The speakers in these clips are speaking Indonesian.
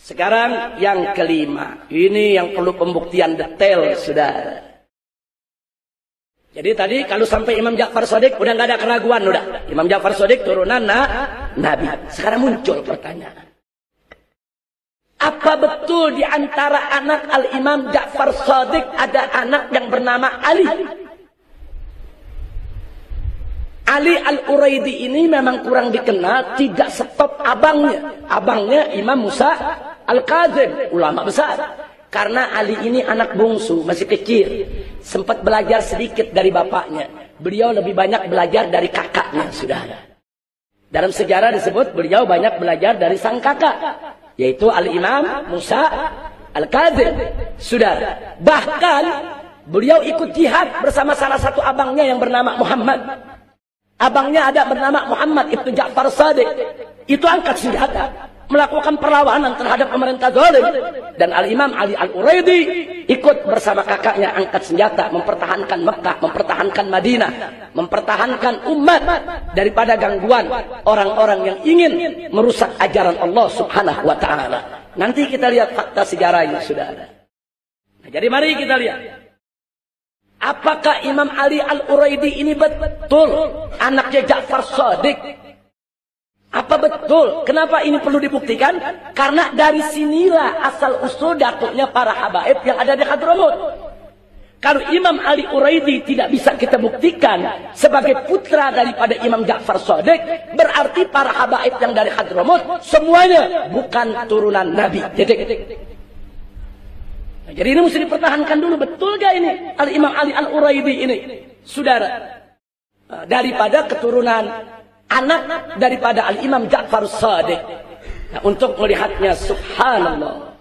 Sekarang yang kelima. Ini yang perlu pembuktian detail, saudara. Jadi tadi kalau sampai Imam Ja'far Shadiq udah nggak ada keraguan, udah. Imam Ja'far Shadiq turunan Nabi. Sekarang muncul pertanyaan. Apa betul di antara anak Al-Imam Ja'far Shadiq ada anak yang bernama Ali? Ali Al-Uraidi ini memang kurang dikenal, tidak stop abangnya. Abangnya Imam Musa Al-Kazim, ulama besar. Karena Ali ini anak bungsu, masih kecil. Sempat belajar sedikit dari bapaknya. Beliau lebih banyak belajar dari kakaknya, saudara. Dalam sejarah disebut beliau banyak belajar dari sang kakak, yaitu Al-Imam Musa Al-Kazim, saudara. Bahkan beliau ikut jihad bersama salah satu abangnya yang bernama Muhammad. Abangnya ada bernama Muhammad ibnu Ja'far Shadiq. Itu angkat senjata, melakukan perlawanan terhadap pemerintah zalim. Dan Al-Imam Ali Al-Uraidi ikut bersama kakaknya angkat senjata, mempertahankan Mekah, mempertahankan Madinah, mempertahankan umat daripada gangguan orang-orang yang ingin merusak ajaran Allah Subhanahu wa ta'ala. Nanti kita lihat fakta sejarahnya, saudara. Nah, jadi mari kita lihat. Apakah Imam Ali Al-Uraidi ini betul anaknya Ja'far Shadiq? Apa betul? Kenapa ini perlu dibuktikan? Karena dari sinilah asal-usul datuknya para habaib yang ada di Hadramut. Kalau Imam Ali Uraidi tidak bisa kita buktikan sebagai putra daripada Imam Ja'far Shadiq, berarti para habaib yang dari Hadramut semuanya bukan turunan Nabi. Nah, jadi ini mesti dipertahankan dulu, betul gak ini Al-Imam Ali Al-Uraidi ini, saudara, daripada keturunan anak daripada Al-Imam Ja'far Shadiq. Nah, untuk melihatnya, subhanallah,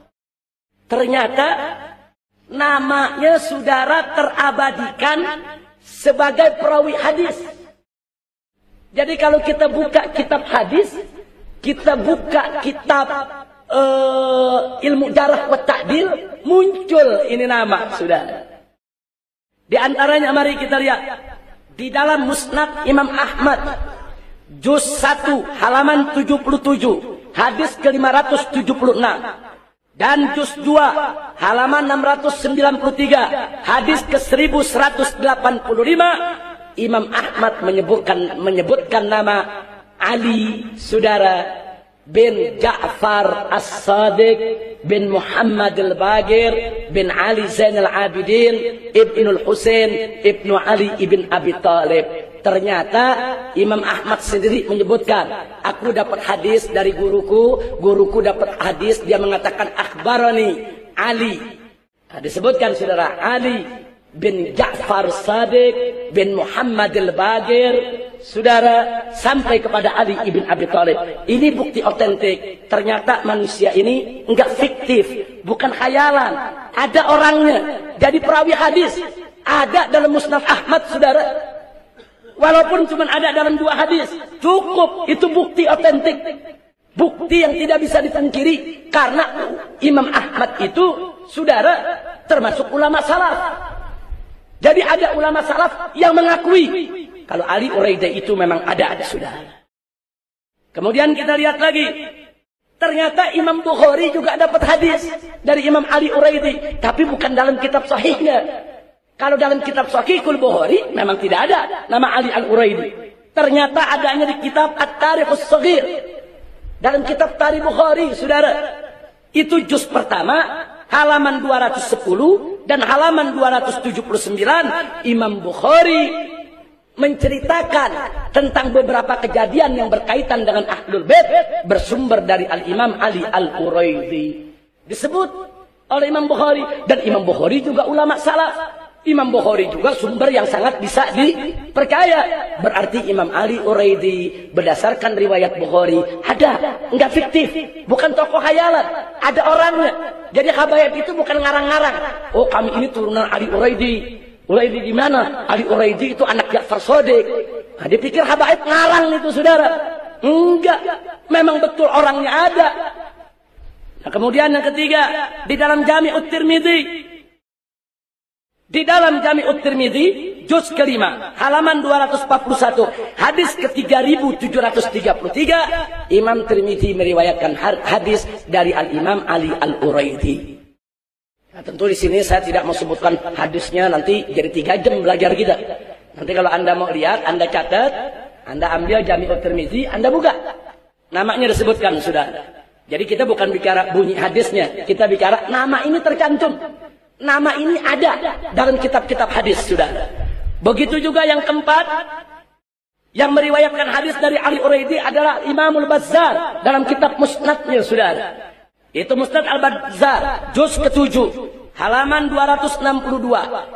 ternyata namanya saudara terabadikan sebagai perawi hadis. Jadi kalau kita buka kitab hadis, kita buka kitab ilmu jarah wa ta'dil, muncul ini nama, saudara. Di antaranya mari kita lihat di dalam Musnad Imam Ahmad juz 1 halaman 77 hadis ke-576 dan juz 2 halaman 693 hadis ke-1185, Imam Ahmad menyebutkan nama Ali, saudara, bin Ja'far As-Shadiq bin Muhammad Al-Bagir bin Ali Zainal Abidin Ibnul Husain Ibnu Ali Ibn Abi Talib. Ternyata Imam Ahmad sendiri menyebutkan, aku dapat hadis dari guruku dapat hadis, dia mengatakan akhbarani Ali. Nah, disebutkan saudara, Ali bin Ja'far Shadiq bin Muhammad Al-Bagir, saudara, sampai kepada Ali ibn Abi Thalib. Ini bukti otentik. Ternyata manusia ini enggak fiktif, bukan khayalan. Ada orangnya. Jadi perawi hadis ada dalam Musnad Ahmad, saudara. Walaupun cuma ada dalam 2 hadis, cukup. Itu bukti otentik. Bukti yang tidak bisa dipungkiri. Karena Imam Ahmad itu, saudara, termasuk ulama salaf. Jadi ada ulama salaf yang mengakui kalau Ali Uraidi itu memang ada, saudara. Kemudian kita lihat lagi. Ternyata Imam Bukhari juga dapat hadis dari Imam Ali Uraidi. Tapi bukan dalam kitab sahihnya. Kalau dalam kitab Sahihul Bukhari memang tidak ada nama Ali Al-Uraidi. Ternyata adanya di kitab At-Tarikhus Shaghir. Dalam kitab Tarikh Bukhari, saudara. Itu juz pertama, halaman 210 dan halaman 279, Imam Bukhari menceritakan tentang beberapa kejadian yang berkaitan dengan Ahlul Bait bersumber dari Al-Imam Ali Al-Uraidi. Disebut oleh Imam Bukhari, dan Imam Bukhari juga ulama salaf. Imam Bukhari juga sumber yang sangat bisa dipercaya. Berarti Imam Ali Uraidi berdasarkan riwayat Bukhari ada, enggak fiktif, bukan tokoh khayalan, ada orangnya. Jadi habaib itu bukan ngarang-ngarang. Oh, kami ini turunan Ali Uraidi. Uraidi di mana? Ali Uraidi itu anak Ja'far Shadiq. Nah, dipikir habaib ngarang itu, saudara. Enggak, memang betul orangnya ada. Nah, kemudian yang ketiga, di dalam Jami'ut Tirmidzi Di dalam Jami'ut Tirmidzi, juz kelima, halaman 241, hadis ke-3733, Imam Tirmidzi meriwayatkan hadis dari Al-Imam Ali Al-Uraidi. Nah, tentu di sini saya tidak mau sebutkan hadisnya, nanti jadi 3 jam belajar kita. Nanti kalau Anda mau lihat, Anda catat, Anda ambil Jami'ut Tirmidzi, Anda buka. Namanya disebutkan, sudah. Jadi kita bukan bicara bunyi hadisnya, kita bicara nama ini tercantum. Nama ini ada dalam kitab-kitab hadis, sudah. Begitu juga yang keempat, yang meriwayatkan hadis dari Ali Uraidi adalah Imamul Bazzar dalam kitab Musnadnya, sudah. Itu Musnad Al-Bazzar, juz ke-7, halaman 262,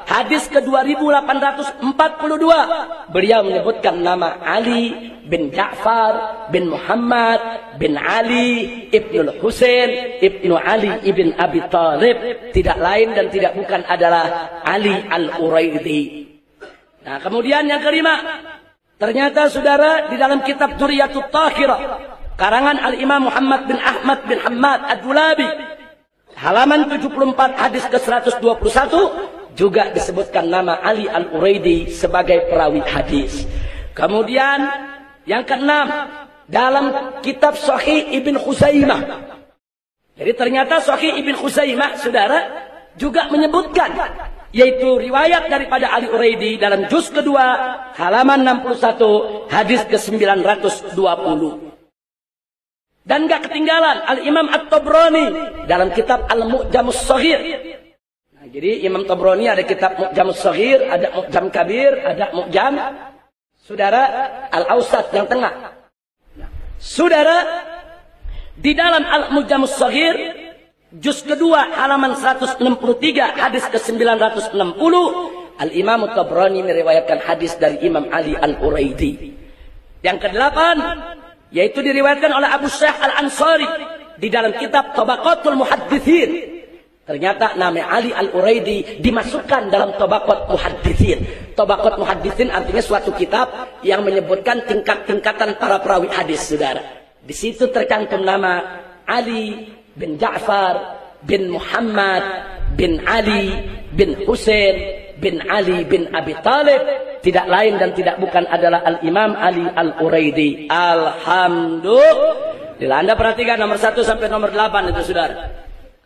hadis ke-2842. Beliau menyebutkan nama Ali bin Ja'far bin Muhammad bin Ali ibnul Husain ibnu Ali ibn Abi Thalib, tidak lain dan tidak bukan adalah Ali Al-Uraidi. Nah, kemudian yang kelima, ternyata saudara, di dalam kitab Duriyatut Tahirah karangan Al-Imam Muhammad bin Ahmad bin Hamad Ad-Dulabi, halaman 74, hadis ke-121, juga disebutkan nama Ali Al-Uraidi sebagai perawi hadis. Kemudian yang keenam, dalam kitab Sahih Ibn Khuzaimah. Jadi ternyata Sahih Ibn Khuzaimah, saudara, juga menyebutkan, yaitu riwayat daripada Ali Uraidi dalam juz kedua, halaman 61, hadis ke-920. Dan gak ketinggalan Al-Imam At-Tabrani dalam kitab Al-Mu'jamus Shaghir. Nah, jadi Imam Tabrani ada kitab Mu'jamus Shaghir, ada Mu'jam Kabir, ada Mu'jam, saudara, Al-Awsat yang tengah. Nah, saudara, di dalam Al-Mu'jamus Shaghir, juz kedua, halaman 163, hadis ke-960, Al-Imam At-Tabrani meriwayatkan hadis dari Imam Ali Al-Uraidi. Yang kedelapan, yaitu diriwayatkan oleh Abu Syekh Al-Ansari di dalam kitab Tabaqatul Muhadditsin. Ternyata nama Ali Al-Uraidi dimasukkan dalam Tabaqat Muhadditsin. Tabaqat Muhadditsin artinya suatu kitab yang menyebutkan tingkat-tingkatan para perawi hadis, saudara. Di situ tercantum nama Ali bin Ja'far bin Muhammad bin Ali bin Husain bin Ali bin Abi Thalib, tidak lain dan tidak bukan adalah Al-Imam Ali Al-Uraidi. Alhamdulillah. Anda perhatikan nomor 1 sampai nomor 8 itu, saudara.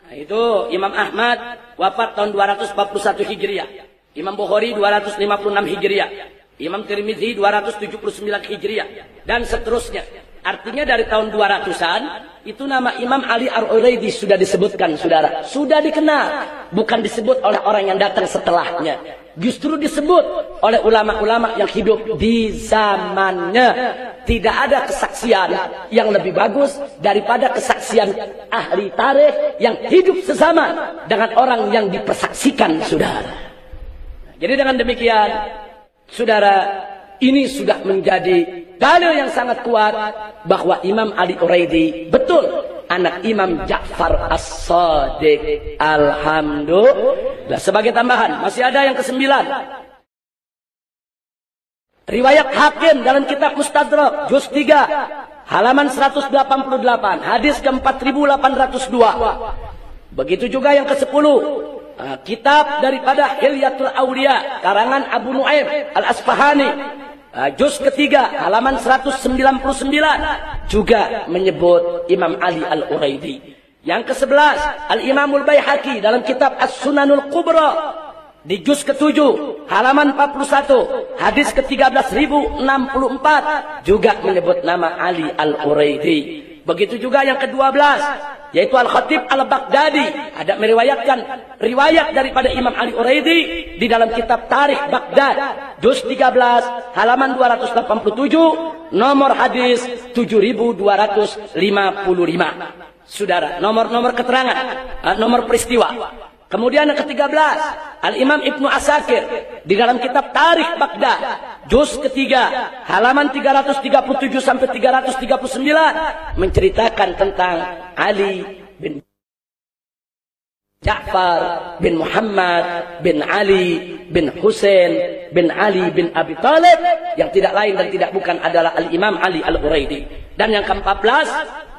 Nah, itu Imam Ahmad wafat tahun 241 Hijriah. Imam Bukhari 256 Hijriah. Imam Tirmidzi 279 Hijriah. Dan seterusnya. Artinya dari tahun 200-an, itu nama Imam Ali Al-Uraidi sudah disebutkan, saudara. Sudah dikenal. Bukan disebut oleh orang yang datang setelahnya. Justru disebut oleh ulama-ulama yang hidup di zamannya. Tidak ada kesaksian yang lebih bagus daripada kesaksian ahli tarikh yang hidup sesama dengan orang yang dipersaksikan, saudara. Jadi dengan demikian, saudara, ini sudah menjadi dalil yang sangat kuat bahwa Imam Ali Uraidi betul anak Imam Ja'far As-Shadiq. Alhamdulillah. Sebagai tambahan, masih ada yang ke-9. Riwayat Hakim dalam kitab Mustadrak, juz 3, halaman 188, hadis ke-4802. Begitu juga yang ke-10. Kitab daripada Hilyatul Auliya karangan Abu Nu'aim Al-Asfahani, juz ketiga, halaman 199, juga menyebut Imam Ali Al-Uraidi. Yang ke-11, Al-Imamul Baihaqi dalam kitab As-Sunanul Kubra di juz ke-7, halaman 41, hadis ke-13.064, juga menyebut nama Ali Al-Uraidi. Begitu juga yang ke-12, yaitu Al-Khatib Al-Baghdadi ada meriwayatkan riwayat daripada Imam Ali Uraidi di dalam kitab Tarikh Baghdad, juz 13, halaman 287, nomor hadis 7255. Saudara, nomor keterangan, nomor peristiwa. Kemudian yang ke-13, Al-Imam Ibnu Asakir di dalam kitab Tarikh Baghdad, juz ketiga, halaman 337 sampai 339, menceritakan tentang Ali bin Ja'far bin Muhammad bin Ali bin Husain bin Ali bin Abi Thalib, yang tidak lain dan tidak bukan adalah Al-Imam Ali Al-Uraidi. Dan yang ke-14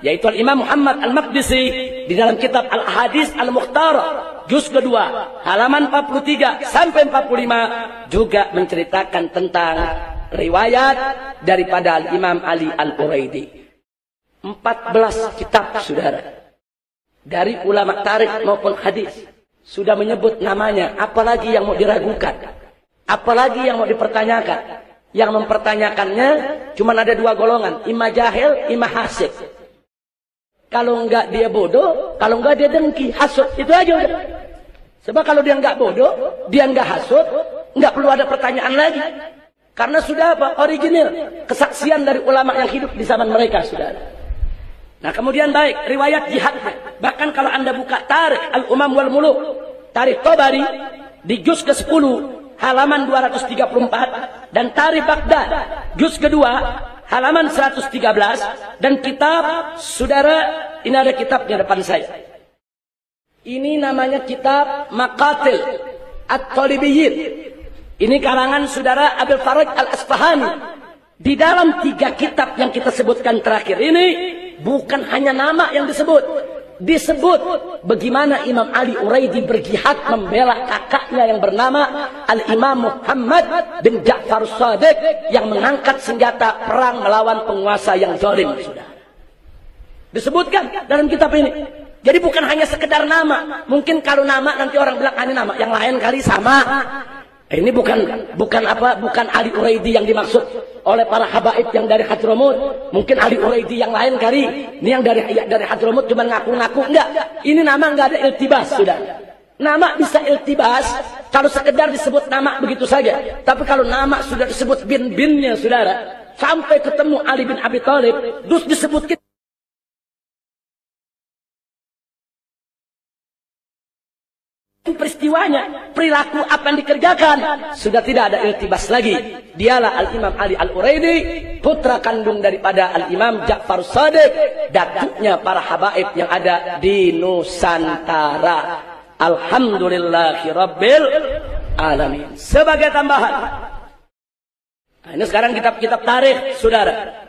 yaitu Al-Imam Muhammad Al-Maqdisi di dalam kitab Al-Hadis Al-Mukhtarah juz kedua halaman 43 sampai 45 juga menceritakan tentang riwayat daripada Al-Imam Ali Al-Uraidi. 14 kitab, saudara, dari ulama tarikh maupun hadis sudah menyebut namanya. Apalagi yang mau diragukan, apalagi yang mau dipertanyakan. Yang mempertanyakannya cuma ada dua golongan, imma jahil, imma hasid. Kalau enggak dia bodoh, kalau enggak dia dengki, hasud, itu aja udah. Sebab kalau dia enggak bodoh, dia enggak hasud, enggak perlu ada pertanyaan lagi. Karena sudah apa? Original, kesaksian dari ulama yang hidup di zaman mereka, saudara. Nah, kemudian baik riwayat jihad. Bahkan kalau Anda buka Tarikh Al-Umam wal Muluk, Tarikh Tabari di juz ke-10 halaman 234 dan Tarikh Baghdad juz kedua halaman 113 dan kitab, saudara, ini ada kitabnya depan saya. Ini namanya kitab Maqatil At-Talibiyyin. Ini karangan saudara Abil Faraj Al-Asfahani. Di dalam 3 kitab yang kita sebutkan terakhir ini, bukan hanya nama yang disebut bagaimana Imam Ali Uraidi berjihad membela kakaknya yang bernama Al-Imam Muhammad bin Ja'far Shadiq yang mengangkat senjata perang melawan penguasa yang zalim, saudara. Disebutkan dalam kitab ini. Jadi bukan hanya sekedar nama. Mungkin kalau nama nanti orang bilang ini nama yang lain kali sama. Ini bukan Ali Uraidi yang dimaksud oleh para habaib yang dari Hadramut. Mungkin Ali Uraidi yang lain kali. Ini yang dari Hadramut cuma ngaku-ngaku. Enggak. Ini nama enggak ada iltibas, sudah. Nama bisa iltibas kalau sekedar disebut nama begitu saja. Tapi kalau nama sudah disebut bin-binnya, saudara, sampai ketemu Ali bin Abi Thalib, terus disebut peristiwanya, perilaku apa yang dikerjakan, sudah tidak ada iltibas lagi. Dialah Al-Imam Ali Al-Uraidi, putra kandung daripada Al-Imam Ja'far Shadiq, datuknya para habaib yang ada di Nusantara. Alhamdulillahi Rabbil Alamin. Sebagai tambahan, nah, ini sekarang kitab-kitab tarikh, saudara.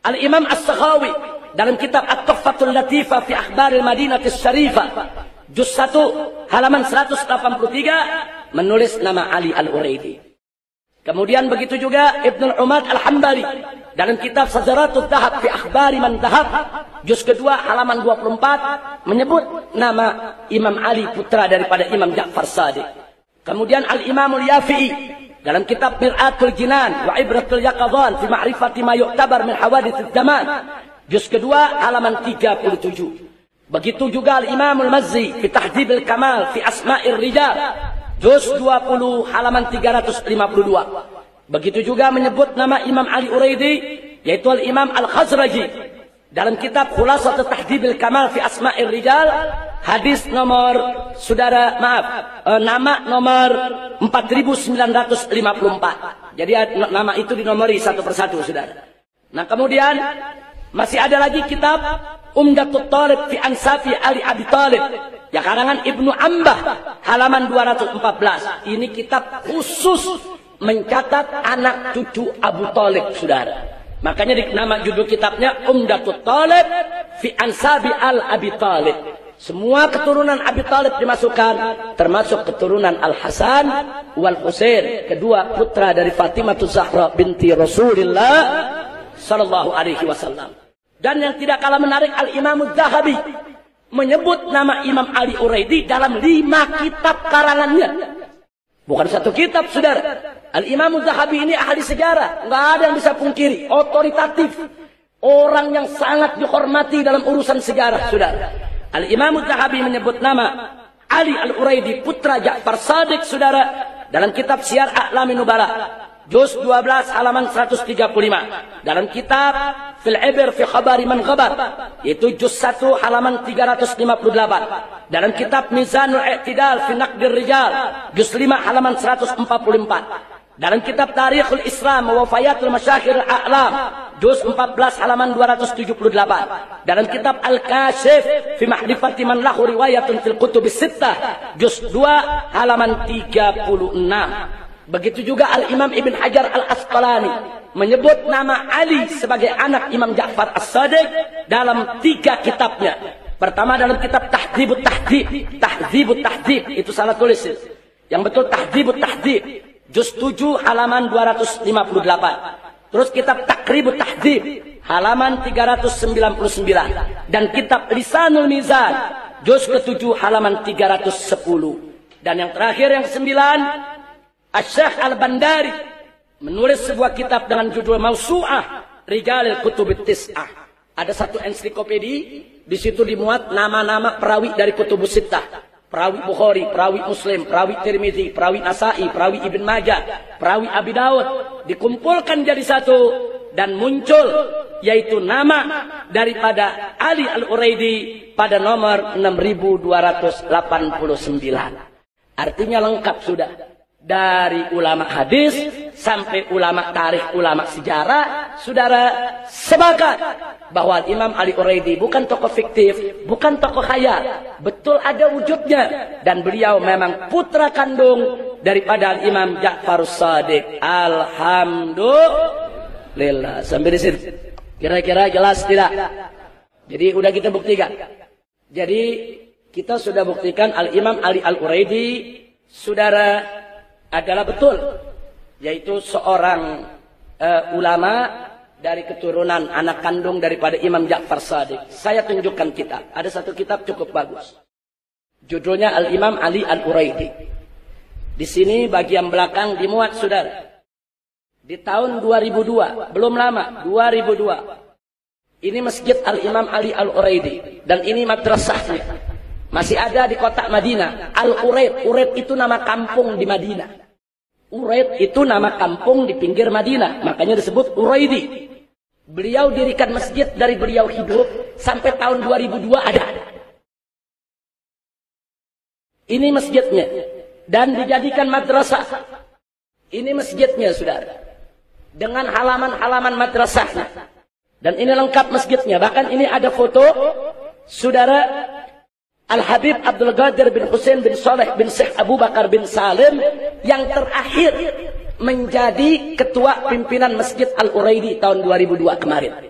Al-Imam As-Sakhawi dalam kitab At-Tuhfatul Latifah fi Akhbaril Madinatis Syarifah juz 1 halaman 183 menulis nama Ali Al-Uraidi. Kemudian begitu juga Ibnu Umad Al-Hambali dalam kitab Sajaratul Dhahab fi Akhbari Man Dhahab juz kedua halaman 24 menyebut nama Imam Ali putra daripada Imam Ja'far Shadiq. Kemudian Al-Imam Al-Yafi'i dalam kitab Mir'atul Jinan wa Ibratul Yaqadhan fi Ma'rifati ma yu'tabar min hawadits zaman juz kedua halaman 37. Begitu juga Al-Imam Al-Mazzi fi Tahdhib Al-Kamal fi Asma'ir Rijal juz 20 halaman 352. Begitu juga menyebut nama Imam Ali Uraidi yaitu Al-Imam Al-Khazraji dalam kitab Khulasat Tahdhib Al-Kamal fi Asma'ir Rijal hadis nomor, saudara, nama nomor 4954. Jadi nama itu dinomori satu persatu, saudara. Nah, kemudian masih ada lagi kitab Umdatul Talib fi Ansafi Ali Abi Thalib, ya karangan Ibnu Ambah halaman 214. Ini kitab khusus mencatat anak cucu Abu Thalib, saudara. Makanya nama judul kitabnya Umdatul Talib fi Ansabi Al Abi Thalib. Semua keturunan Abi Thalib dimasukkan, termasuk keturunan Al-Hasan wal Husain, kedua putra dari Fatimah Zahra binti Rasulullah sallallahu alaihi wasallam. Dan yang tidak kalah menarik, Al-Imam Az-Zahabi menyebut nama Imam Ali Uraidi dalam 5 kitab karangannya. Bukan satu kitab, saudara. Al-Imam Az-Zahabi ini ahli sejarah, nggak ada yang bisa pungkiri, otoritatif, orang yang sangat dihormati dalam urusan sejarah, saudara. Al-Imam Az-Zahabi menyebut nama Ali Al-Uraidi putra Ja'far Shadiq, saudara, dalam kitab Syiar A'lamin Nubala juz 12 halaman 135, dalam kitab Fil Ibr fi Khabari Man Ghabar yaitu juz 1 halaman 358, dalam kitab Mizanul I'tidal fi Naqdir Rijal juz 5 halaman 144, Dalam kitab Tarikhul Islam wa Wafayatul Masyakhir A'lam, juz 14 halaman 278. Dalam kitab Al-Kashif fi Mahrifati man lahu riwayatun fil kutubis sittah, juz 2 halaman 36. Begitu juga Al-Imam Ibn Hajar Al-Asqalani menyebut nama Ali sebagai anak Imam Ja'far As-Shadiq dalam 3 kitabnya. Pertama dalam kitab Tahdzibut Tahdzib, Tahdzibut Tahdzib, itu salah tulis. Yang betul Tahdzibut Tahdzib, juz 7 halaman 258. Terus kitab Takribut Tahdzib halaman 399 dan kitab Lisanul Mizan juz ke-7 halaman 310. Dan yang terakhir yang ke-9, Asy-Syaikh Al-Bandari menulis sebuah kitab dengan judul Mausu'ah Rijalil Kutubit Tis'ah. Ada satu ensiklopedi, di situ dimuat nama-nama perawi dari Kutubus Sittah. Perawi Bukhari, perawi Muslim, perawi Tirmizi, perawi Nasa'i, perawi Ibn Majah, perawi Abi Dawud, dikumpulkan jadi satu dan muncul yaitu nama daripada Ali Al-Uraidi pada nomor 6289. Artinya lengkap sudah. Dari ulama hadis sampai ulama tarikh, ulama sejarah, saudara sepakat bahwa Imam Ali Uraidi bukan tokoh fiktif, bukan tokoh khayal, betul ada wujudnya, dan beliau memang putra kandung daripada Imam Ja'far As-Shadiq. Alhamdulillah. Sampai di sini kira-kira jelas tidak? Jadi udah kita buktikan. Jadi kita sudah buktikan Al-Imam Ali Al-Uraidi, saudara, adalah betul, yaitu seorang ulama dari keturunan anak kandung daripada Imam Ja'far Shadiq. Saya tunjukkan kita. Ada satu kitab cukup bagus. Judulnya Al-Imam Ali Al-Uraidi. Di sini bagian belakang dimuat, saudara. Di tahun 2002, belum lama, 2002. Ini Masjid Al-Imam Ali Al-Uraidi. Dan ini madrasahnya. Masih ada di kota Madinah. Al-Uraid. Uraid itu nama kampung di Madinah. Uraid itu nama kampung di pinggir Madinah. Makanya disebut Uraidi. Beliau dirikan masjid dari beliau hidup sampai tahun 2002 ada. Ini masjidnya. Dan dijadikan madrasah. Ini masjidnya, saudara. Dengan halaman-halaman madrasahnya. Dan ini lengkap masjidnya. Bahkan ini ada foto, saudara, Al-Habib Abdul Qadir bin Husain bin Saleh bin Syekh Abu Bakar bin Salim yang terakhir menjadi ketua pimpinan Masjid Al-Uraidi tahun 2002 kemarin.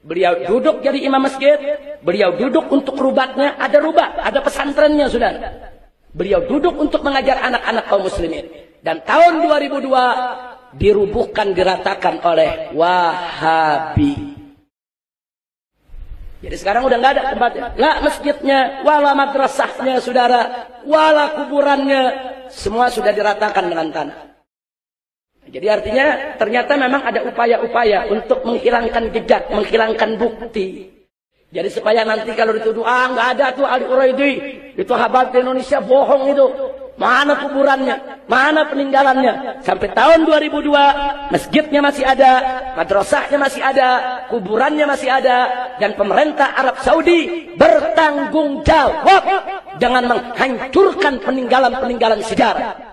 Beliau duduk jadi imam masjid, beliau duduk untuk rubatnya, ada rubat, ada pesantrennya, saudara. Beliau duduk untuk mengajar anak-anak kaum muslimin. Dan tahun 2002 dirubuhkan, diratakan oleh Wahabi. Jadi sekarang udah nggak ada tempatnya. Nggak masjidnya, wala madrasahnya, saudara, wala kuburannya, semua sudah diratakan dengan tanah. Jadi artinya ternyata memang ada upaya-upaya untuk menghilangkan jejak, menghilangkan bukti. Jadi supaya nanti kalau dituduh, nggak ada tuh Ali Uraidi, itu habat Indonesia, bohong itu. Mana kuburannya? Mana peninggalannya? Sampai tahun 2002, masjidnya masih ada, madrasahnya masih ada, kuburannya masih ada, dan pemerintah Arab Saudi bertanggung jawab dengan menghancurkan peninggalan-peninggalan sejarah.